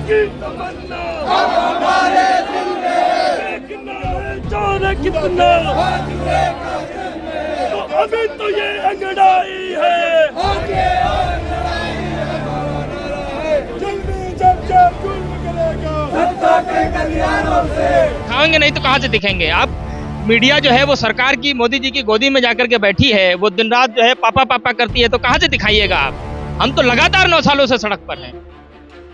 की तमन्ना अब हमारे दिल में, देखना है जाने कितना तो अभी तो ये अंगड़ाई है, जब जब जुल्म करेगा सत्ता के गलियारों से। खाएंगे नहीं तो कहाँ से दिखेंगे आप। मीडिया जो है वो सरकार की, मोदी जी की गोदी में जाकर के बैठी है, वो दिन रात जो है पापा पापा करती है, तो कहाँ से दिखाइएगा आप। हम तो लगातार 9 सालों से सड़क पर हैं,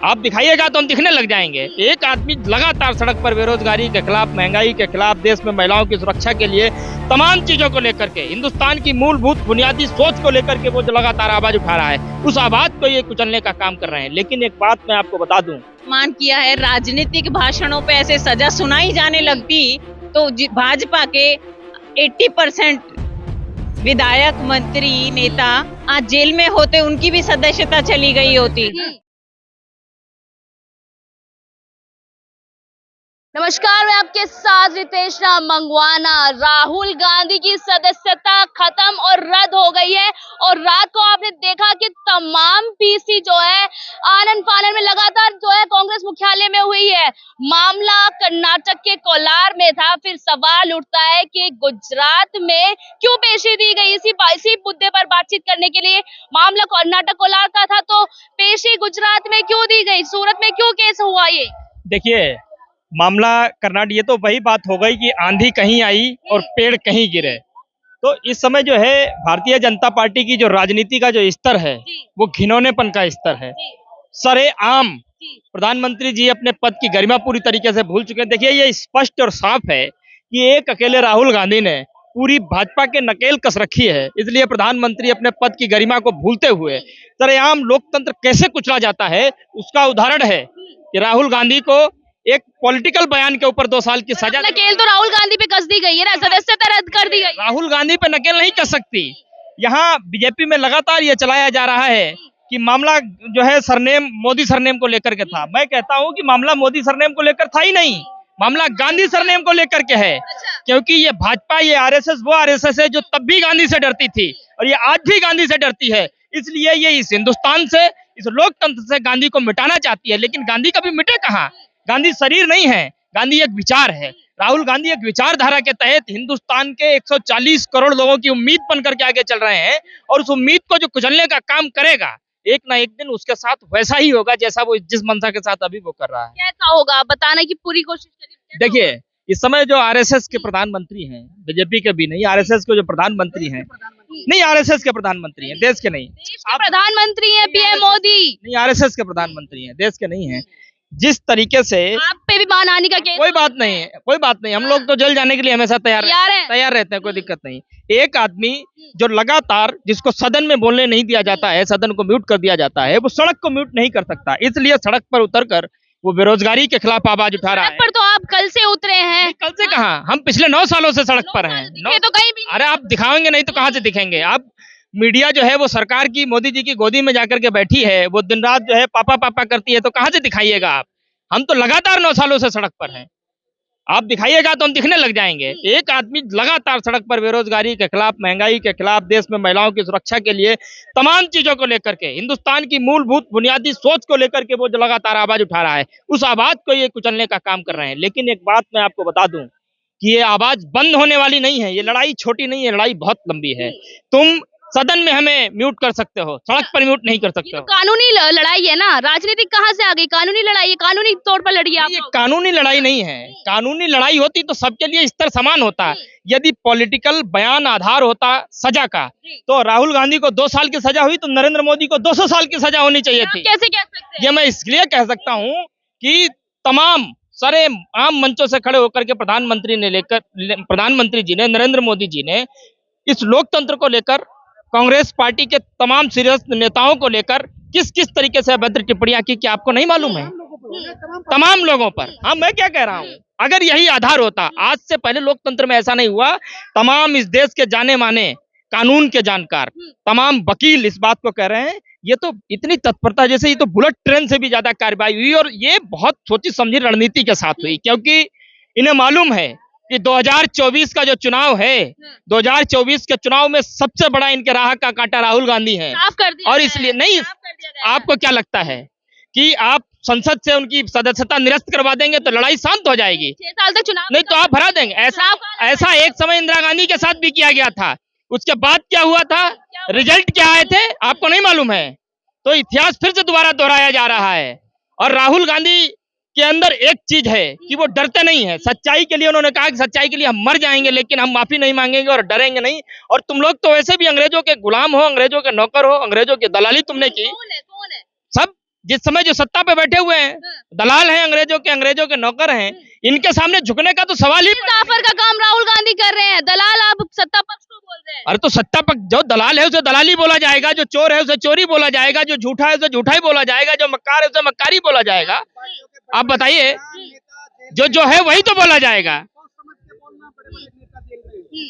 आप दिखाइएगा तो हम दिखने लग जाएंगे। एक आदमी लगातार सड़क पर बेरोजगारी के खिलाफ, महंगाई के खिलाफ, देश में महिलाओं की सुरक्षा के लिए, तमाम चीजों को लेकर के, हिंदुस्तान की मूलभूत बुनियादी सोच को लेकर के वो जो लगातार आवाज उठा रहा है, उस आवाज को ये कुचलने का काम कर रहे हैं। लेकिन एक बात मैं आपको बता दूं, मान किया है राजनीतिक भाषणों पे ऐसे सजा सुनाई जाने लगती तो भाजपा के 80% विधायक, मंत्री, नेता आज जेल में होते, उनकी भी सदस्यता चली गई होती। नमस्कार, मैं आपके साथ रितेश राम मंगवाना। राहुल गांधी की सदस्यता खत्म और रद्द हो गई है और रात को आपने देखा कि तमाम पीसी जो है आनन फानन में लगातार जो है कांग्रेस मुख्यालय में हुई है। मामला कर्नाटक के कोलार में था। फिर सवाल उठता है कि गुजरात में क्यों पेशी दी गई। इसी मुद्दे पर बातचीत करने के लिए, मामला कर्नाटक कोलार का था तो पेशी गुजरात में क्यों दी गई, सूरत में क्यों केस हुआ। ये देखिए मामला कर्नाटक, ये तो वही बात हो गई कि आंधी कहीं आई और पेड़ कहीं गिरे। तो इस समय जो है भारतीय जनता पार्टी की जो राजनीति का जो स्तर है वो घिनौनेपन का स्तर है। सरेआम प्रधानमंत्री जी अपने पद की गरिमा पूरी तरीके से भूल चुके हैं। देखिए ये स्पष्ट और साफ है कि एक अकेले राहुल गांधी ने पूरी भाजपा के नकेल कस रखी है, इसलिए प्रधानमंत्री अपने पद की गरिमा को भूलते हुए सरेआम लोकतंत्र कैसे कुचला जाता है उसका उदाहरण है कि राहुल गांधी को एक पॉलिटिकल बयान के ऊपर 2 साल की सजा। नकेल तो राहुल गांधी पे कस दी गई है ना, सदस्यता रद्द कर दी गई। राहुल गांधी पे नकेल नहीं कर सकती। यहाँ बीजेपी में लगातार ये चलाया जा रहा है कि मामला जो है सरनेम, मोदी सरनेम को लेकर के था। मैं कहता हूँ कि मामला मोदी सरनेम को लेकर था ही नहीं, मामला गांधी सरनेम को लेकर के है। क्योंकि ये भाजपा, ये आरएसएस वो आरएसएस है जो तब भी गांधी से डरती थी और ये आज भी गांधी से डरती है। इसलिए ये इस हिंदुस्तान से, इस लोकतंत्र से गांधी को मिटाना चाहती है। लेकिन गांधी कभी मिटे कहाँ। गांधी शरीर नहीं है, गांधी एक विचार है। राहुल गांधी एक विचारधारा के तहत हिंदुस्तान के 140 करोड़ लोगों की उम्मीद बन करके आगे चल रहे हैं और उस उम्मीद को जो कुचलने का काम करेगा, एक ना एक दिन उसके साथ वैसा ही होगा जैसा वो जिस मंशा के साथ अभी वो कर रहा है। कैसा होगा आप बताने की पूरी कोशिश करिए। देखिए इस समय जो आरएसएस के प्रधानमंत्री हैं, बीजेपी के भी नहीं, आरएसएस के जो प्रधानमंत्री हैं, नहीं आरएसएस के प्रधानमंत्री हैं, देश के नहीं। प्रधानमंत्री है पीएम मोदी, नहीं आरएसएस के प्रधानमंत्री हैं, देश के नहीं हैं। जिस तरीके से आप पे भी मानहानि का केस। कोई बात नहीं है, कोई बात नहीं, हम लोग तो जेल जाने के लिए हमेशा तैयार रहते हैं, कोई दिक्कत नहीं। एक आदमी जो लगातार, जिसको सदन में बोलने नहीं दिया जाता है, सदन को म्यूट कर दिया जाता है, वो सड़क को म्यूट नहीं कर सकता। इसलिए सड़क पर उतरकर वो बेरोजगारी के खिलाफ आवाज उठा रहा है। पर तो आप कल से उतरे हैं। कल से कहाँ, हम पिछले 9 सालों से सड़क पर हैं। तो कहीं भी। अरे आप दिखाएंगे नहीं तो कहाँ से दिखेंगे आप। मीडिया जो है वो सरकार की, मोदी जी की गोदी में जाकर के बैठी है, वो दिन रात जो है पापा पापा करती है, तो कहाँ से दिखाइएगा आप। हम तो लगातार 9 सालों से सड़क पर हैं, आप दिखाइएगा तो हम दिखने लग जाएंगे। एक आदमी लगातार सड़क पर बेरोजगारी के खिलाफ, महंगाई के खिलाफ, देश में महिलाओं की सुरक्षा के लिए, तमाम चीजों को लेकर के, हिंदुस्तान की मूलभूत बुनियादी सोच को लेकर के वो जो लगातार आवाज उठा रहा है, उस आवाज को ये कुचलने का काम कर रहे हैं। लेकिन एक बात मैं आपको बता दूं कि ये आवाज बंद होने वाली नहीं है। ये लड़ाई छोटी नहीं है, लड़ाई बहुत लंबी है। तुम सदन में हमें म्यूट कर सकते हो, सड़क पर म्यूट नहीं कर सकते हो। कानूनी लड़ाई है ना, राजनीतिक कहाँ से आ गई। कानूनी लड़ाई है, कानूनी तौर पर लड़िए आप। ये कानूनी लड़ाई नहीं है। कानूनी लड़ाई होती तो सबके लिए स्तर समान होता। यदि पॉलिटिकल बयान आधार होता सजा का, तो राहुल गांधी को 2 साल की सजा हुई तो नरेंद्र मोदी को 200 साल की सजा होनी चाहिए थी। कैसे कह सकते हैं? ये मैं इसलिए कह सकता हूँ कि तमाम सारे आम मंचों से खड़े होकर के प्रधानमंत्री जी ने, नरेंद्र मोदी जी ने इस लोकतंत्र को लेकर, कांग्रेस पार्टी के तमाम सीरियस नेताओं को लेकर किस किस तरीके से अभद्र टिप्पणियां की, क्या आपको नहीं मालूम है? तमाम लोगों पर। हाँ, मैं क्या कह रहा हूँ, अगर यही आधार होता, आज से पहले लोकतंत्र में ऐसा नहीं हुआ। तमाम इस देश के जाने माने कानून के जानकार, तमाम वकील इस बात को कह रहे हैं, ये तो इतनी तत्परता, जैसे ये तो बुलेट ट्रेन से भी ज्यादा कार्रवाई हुई और ये बहुत सोची समझी रणनीति के साथ हुई। क्योंकि इन्हें मालूम है कि 2024 का जो चुनाव है, 2024 के चुनाव में सबसे बड़ा इनके राह का कांटा राहुल गांधी है। और इसलिए नहीं, आपको क्या लगता है कि आप संसद से उनकी सदस्यता निरस्त करवा देंगे तो लड़ाई शांत हो जाएगी। 6 साल तक चुनाव नहीं तो आप हरा देंगे। ऐसा एक समय इंदिरा गांधी के साथ भी किया गया था। उसके बाद क्या हुआ था, रिजल्ट क्या आए थे, आपको नहीं मालूम है। तो इतिहास फिर से दोबारा दोहराया जा रहा है। और राहुल गांधी के अंदर एक चीज है कि वो डरते नहीं है। सच्चाई के लिए उन्होंने कहा कि सच्चाई के लिए हम मर जाएंगे, लेकिन हम माफी नहीं मांगेंगे और डरेंगे नहीं। और तुम लोग तो वैसे भी अंग्रेजों के गुलाम हो, अंग्रेजों के नौकर हो, अंग्रेजों की दलाली तुमने की। कौन है? सब जिस समय जो सत्ता पे बैठे हुए हैं, दलाल हैं, अंग्रेजों के नौकर हैं। इनके सामने झुकने का तो सवाल ही। जाफर का काम राहुल गांधी कर रहे हैं, दलाल आप सत्ता पक्ष को बोल रहे हैं। अरे तो सत्ता पक्ष, जो दलाल है उसे दलाली बोला जाएगा, जो चोर है उसे चोरी बोला जाएगा, जो झूठा है उसे झूठा ही बोला जाएगा, जो मक्कार है उसे मक्कारी बोला जाएगा। आप बताइए, जो है वही तो बोला जाएगा।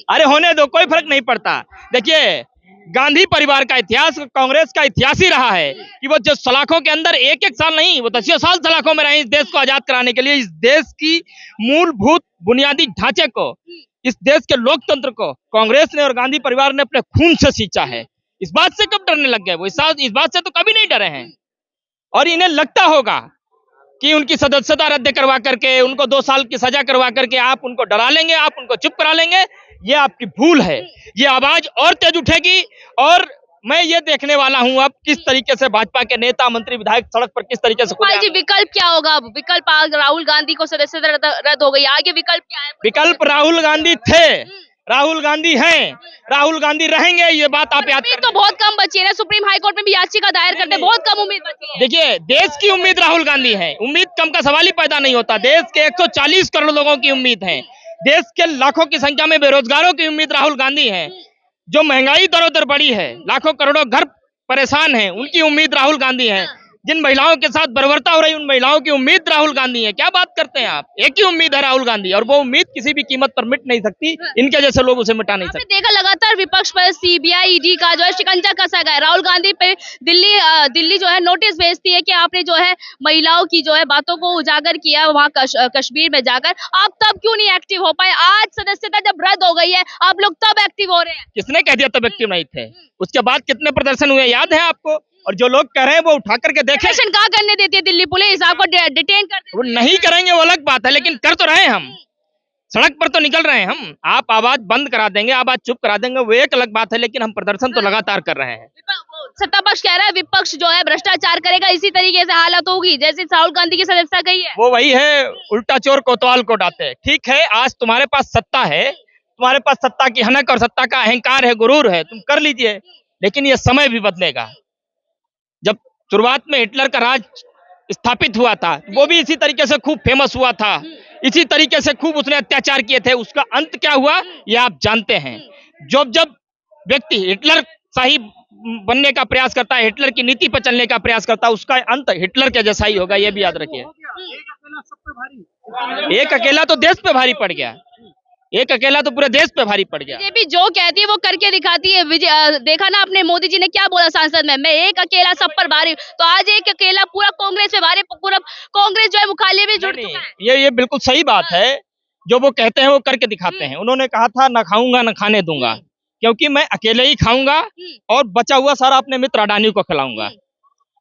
अरे होने दो, कोई फर्क नहीं पड़ता। देखिए, गांधी परिवार का इतिहास कांग्रेस का इतिहास ही रहा है कि वो जो सलाखों के अंदर एक साल नहीं, वो 10 साल सलाखों में रहे इस देश को आजाद कराने के लिए। इस देश की मूलभूत बुनियादी ढांचे को, इस देश के लोकतंत्र को कांग्रेस ने और गांधी परिवार ने अपने खून से सींचा है। इस बात से कब डरने लग गए वो? इस बात से तो कभी नहीं डरे हैं। और इन्हें लगता होगा कि उनकी सदस्यता रद्द करवा करके, उनको 2 साल की सजा करवा करके आप उनको डरा लेंगे, आप उनको चुप करा लेंगे। ये आपकी भूल है। ये आवाज और तेज उठेगी। और मैं ये देखने वाला हूं अब किस तरीके से भाजपा के नेता, मंत्री, विधायक सड़क पर किस तरीके से जी, विकल्प क्या होगा अब? विकल्प राहुल गांधी को सदस्यता रद्द हो गई, आगे विकल्प क्या है? विकल्प राहुल गांधी थे, राहुल गांधी हैं, राहुल गांधी रहेंगे। ये बात आप याद तो बहुत कम बची है ना, सुप्रीम हाई कोर्ट में भी याचिका दायर करते, बहुत कम उम्मीद बची है। देखिए, देश की उम्मीद राहुल गांधी है। उम्मीद कम का सवाल ही पैदा नहीं होता। देश के 140 करोड़ लोगों की उम्मीद है। देश के लाखों की संख्या में बेरोजगारों की उम्मीद राहुल गांधी है। जो महंगाई दरोदर बढ़ी है, लाखों करोड़ों घर परेशान हैं, उनकी उम्मीद राहुल गांधी है। जिन महिलाओं के साथ बर्बरता हो रही, उन महिलाओं की उम्मीद राहुल गांधी है। क्या बात करते हैं आप? एक ही उम्मीद है, राहुल गांधी, और वो उम्मीद किसी भी कीमत पर मिट नहीं सकती। इनके जैसे लोग उसे मिटा नहीं सकते। देखा लगातार विपक्ष पर सीबीआई, ईडी का जो है शिकंजा कसा गया है। राहुल गांधी पे दिल्ली जो है नोटिस भेजती है कि आपने जो है महिलाओं की जो है बातों को उजागर किया वहाँ कश्मीर में जाकर। आप तब क्यों नहीं एक्टिव हो पाए? आज सदस्यता जब रद्द हो गई है, आप लोग तब एक्टिव हो रहे हैं। किसने कह दिया तब एक्टिव नहीं थे? उसके बाद कितने प्रदर्शन हुए याद है आपको? और जो लोग कह रहे हैं वो उठा करके देखें। कहाँ करने देती है दिल्ली पुलिस? आपको डिटेन कर देती है। वो नहीं करेंगे, वो अलग बात है, लेकिन कर तो रहे हैं। हम सड़क पर तो निकल रहे हैं। हम, आप आवाज बंद करा देंगे, आवाज चुप करा देंगे, वो एक अलग बात है, लेकिन हम प्रदर्शन तो लगातार कर रहे हैं। सत्ता पक्ष कह रहा है विपक्ष जो है भ्रष्टाचार करेगा, इसी तरीके से हालत होगी जैसे राहुल गांधी की सदस्यता गई है। वो वही है, उल्टा चोर कोतवाल को डांटे। ठीक है, आज तुम्हारे पास सत्ता है, तुम्हारे पास सत्ता की हनक और सत्ता का अहंकार है, गुरूर है, तुम कर लीजिए, लेकिन ये समय भी बदलेगा। जब शुरुआत में हिटलर का राज स्थापित हुआ था, वो भी इसी तरीके से खूब फेमस हुआ था, इसी तरीके से खूब उसने अत्याचार किए थे। उसका अंत क्या हुआ ये आप जानते हैं। जब व्यक्ति हिटलर शाही बनने का प्रयास करता है, हिटलर की नीति पर चलने का प्रयास करता है, उसका अंत हिटलर के जैसा ही होगा, ये भी याद रखिए। एक अकेला तो देश पे भारी पड़ गया, एक अकेला तो पूरे देश पे भारी पड़ गया। बीजेपी जो कहती है वो करके दिखाती है। देखा ना आपने, मोदी जी ने क्या बोला संसद में, मैं एक अकेला सब पर भारी। तो आज एक अकेला पूरा कांग्रेस पे भारी, पूरा कांग्रेस जो है मुखालिया में जुड़ चुका है। ये बिल्कुल सही बात है। जो वो कहते हैं वो करके दिखाते हैं। उन्होंने कहा था न खाऊंगा न खाने दूंगा, क्योंकि मैं अकेले ही खाऊंगा और बचा हुआ सारा अपने मित्र अडानी को खिलाऊंगा।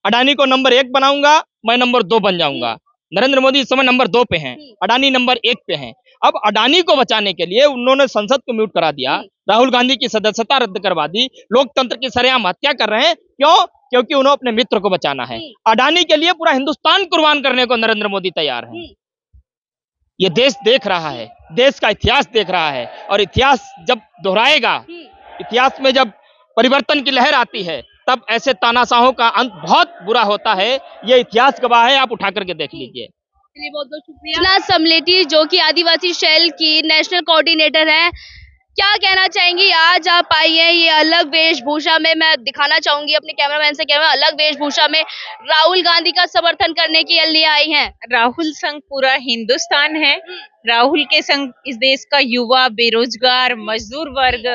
अडानी को नंबर 1 बनाऊंगा, मैं नंबर 2 बन जाऊंगा। नरेंद्र मोदी इस समय नंबर 2 पे हैं, अडानी नंबर 1 पे हैं। अब अडानी को बचाने के लिए उन्होंने संसद को म्यूट करा दिया, राहुल गांधी की सदस्यता रद्द करवा दी, लोकतंत्र की सरेआम हत्या कर रहे हैं। क्यों? क्योंकि उन्हें अपने मित्र को बचाना है। अडानी के लिए पूरा हिंदुस्तान कुर्बान करने को नरेंद्र मोदी तैयार है। ये देश देख रहा है, देश का इतिहास देख रहा है, और इतिहास जब दोहराएगा, इतिहास में जब परिवर्तन की लहर आती है, तब ऐसे तानाशाहों का अंत बहुत बुरा होता है। ये इतिहास गवाह है, आप उठा करके देख लीजिए। बहुत बहुत शुक्रिया। समलेटी जो कि आदिवासी सेल की नेशनल कोऑर्डिनेटर है, क्या कहना चाहेंगी? आज आप आई हैं ये अलग वेशभूषा में, मैं दिखाना चाहूंगी अपने कैमरामैन से, कैमरा अलग वेशभूषा में राहुल गांधी का समर्थन करने के लिए आई हैं। राहुल संग पूरा हिंदुस्तान है। राहुल के संग इस देश का युवा, बेरोजगार, मजदूर वर्ग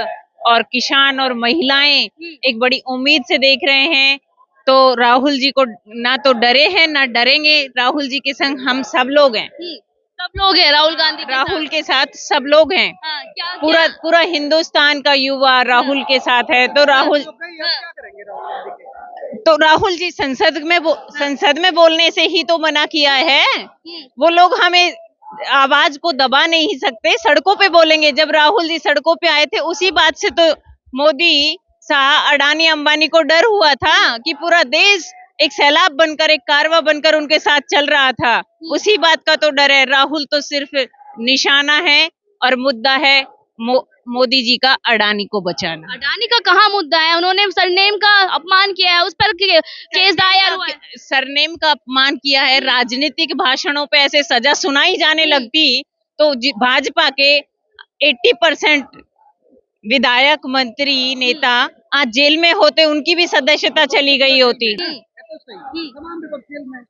और किसान और महिलाएं एक बड़ी उम्मीद से देख रहे हैं। तो राहुल जी को ना तो डरे हैं ना डरेंगे, राहुल जी के संग हम सब लोग हैं। सब लोग हैं राहुल गांधी के राहुल के साथ सब लोग हैं। हाँ, क्या पूरा पूरा हिंदुस्तान का युवा राहुल के साथ है। तो राहुल जी संसद में बोलने से ही तो मना किया है। वो लोग हमें आवाज को दबा नहीं सकते, सड़कों पे बोलेंगे। जब राहुल जी सड़कों पे आए थे उसी बात से तो मोदी शाह अडानी अंबानी को डर हुआ था कि पूरा देश एक सैलाब बनकर, एक कारवां बनकर उनके साथ चल रहा था। उसी बात का तो डर है। राहुल तो सिर्फ निशाना है और मुद्दा है मोदी जी का अडानी को बचाना। अडानी का कहाँ मुद्दा है? उन्होंने सरनेम का अपमान किया है, उस पर केस दायर हुआ है। सरनेम का अपमान किया है। राजनीतिक भाषणों पे ऐसे सजा सुनाई जाने लगती तो भाजपा के 80% विधायक, मंत्री, नेता आज जेल में होते, उनकी भी सदस्यता चली गई होती।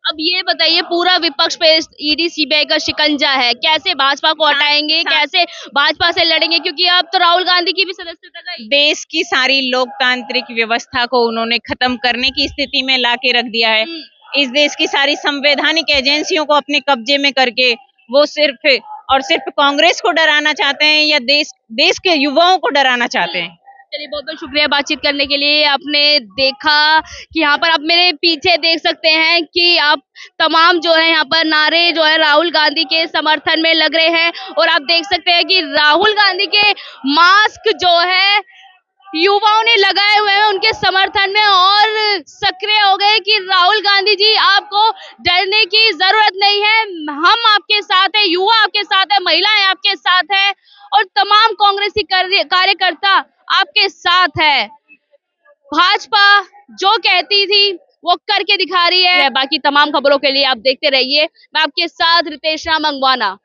अब ये बताइए, पूरा विपक्ष पे ईडी सीबीआई का शिकंजा है, कैसे भाजपा को हटाएंगे, कैसे भाजपा से लड़ेंगे? क्योंकि अब तो राहुल गांधी की भी सदस्यता गई। देश की सारी लोकतांत्रिक व्यवस्था को उन्होंने खत्म करने की स्थिति में लाके रख दिया है। इस देश की सारी संवैधानिक एजेंसियों को अपने कब्जे में करके वो सिर्फ और सिर्फ कांग्रेस को डराना चाहते हैं या देश के युवाओं को डराना चाहते हैं। चलिए, बहुत बहुत शुक्रिया बातचीत करने के लिए। आपने देखा कि यहाँ पर आप मेरे पीछे देख सकते हैं कि आप तमाम जो है यहाँ पर नारे जो है राहुल गांधी के समर्थन में लग रहे हैं, और आप देख सकते हैं कि राहुल गांधी के मास्क जो है युवाओं ने लगाए हुए हैं उनके समर्थन में, और सक्रिय हो गए कि राहुल गांधी जी, आपको डरने की जरूरत नहीं है, हम आपके साथ है, युवा आपके साथ है, महिलाएं आपके साथ है, और तमाम कांग्रेसी कार्यकर्ता आपके साथ है। भाजपा जो कहती थी वो करके दिखा रही है। बाकी तमाम खबरों के लिए आप देखते रहिए। मैं आपके साथ रितेश राम मंगवाना।